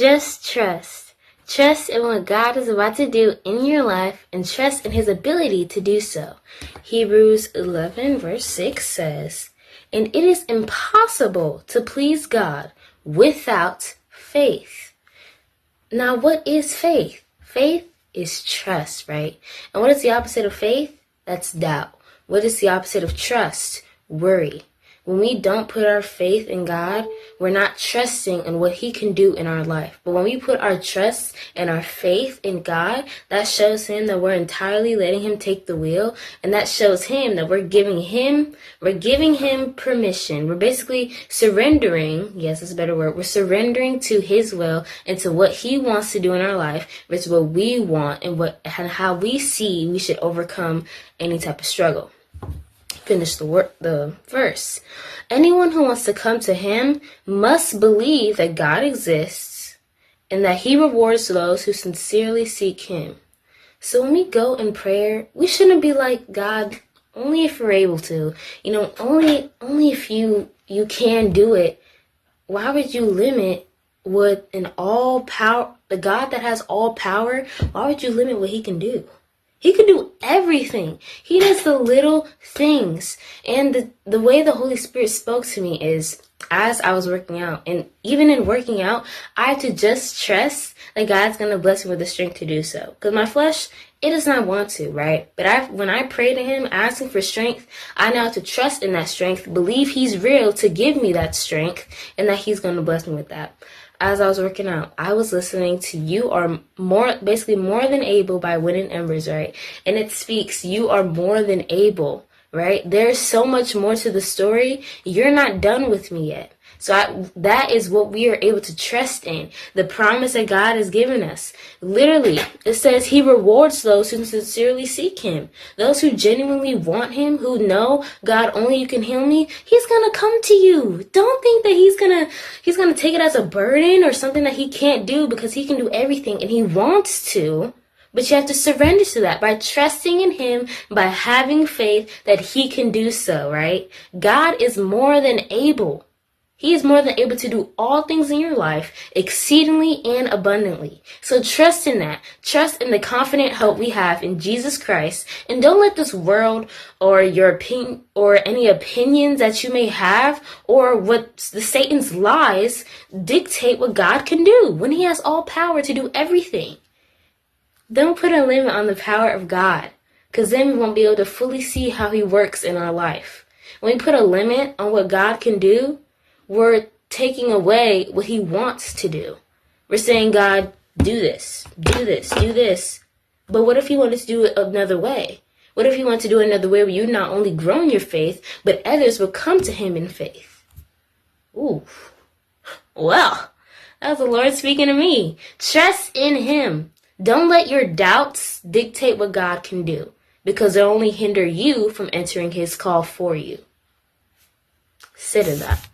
Just trust. Trust in what God is about to do in your life and trust in his ability to do so. Hebrews 11 verse 6 says, "And it is impossible to please God without faith." Now, what is faith? Faith is trust, right? And what is the opposite of faith? That's doubt. What is the opposite of trust? Worry. When we don't put our faith in God, we're not trusting in what he can do in our life. But when we put our trust and our faith in God, that shows him that we're entirely letting him take the wheel. And that shows him that we're giving him permission. We're basically surrendering. Yes, that's a better word. We're surrendering to his will and to what he wants to do in our life versus what we want and how we see we should overcome any type of struggle. Finish the verse. Anyone who wants to come to him must believe that God exists and that he rewards those who sincerely seek him. So when we go in prayer, we shouldn't be like, God, only if you're able to, only if you can do it. Why would you limit what the God that has all power, why would you limit what he can do? He can do everything. He does the little things. And the way the Holy Spirit spoke to me is as I was working out. And even in working out, I had to just trust that God's going to bless me with the strength to do so. Because my flesh, it does not want to, right? But when I pray to him, asking for strength, I now have to trust in that strength, believe he's real to give me that strength, and that he's going to bless me with that. As I was working out, I was listening to You Are More Than Able by Winning Embers, right? And it speaks, you are more than able, right? There's so much more to the story. You're not done with me yet. So that is what we are able to trust in, the promise that God has given us. Literally, it says he rewards those who sincerely seek him. Those who genuinely want him, who know, God, only you can heal me, he's going to come to you. Don't think that he's going to take it as a burden or something that he can't do, because he can do everything and he wants to. But you have to surrender to that by trusting in him, by having faith that he can do so, right? God is more than able. He is more than able to do all things in your life exceedingly and abundantly. So trust in that. Trust in the confident hope we have in Jesus Christ. And don't let this world or your opinion or any opinions that you may have or what the Satan's lies dictate what God can do when he has all power to do everything. Don't put a limit on the power of God, because then we won't be able to fully see how he works in our life. When we put a limit on what God can do, we're taking away what he wants to do. We're saying, God, do this, do this, do this. But what if he wanted to do it another way? What if he wanted to do it another way where you not only grow in your faith, but others will come to him in faith? Ooh. Well, that was the Lord speaking to me. Trust in him. Don't let your doubts dictate what God can do, because they'll only hinder you from entering his call for you. Sit in that.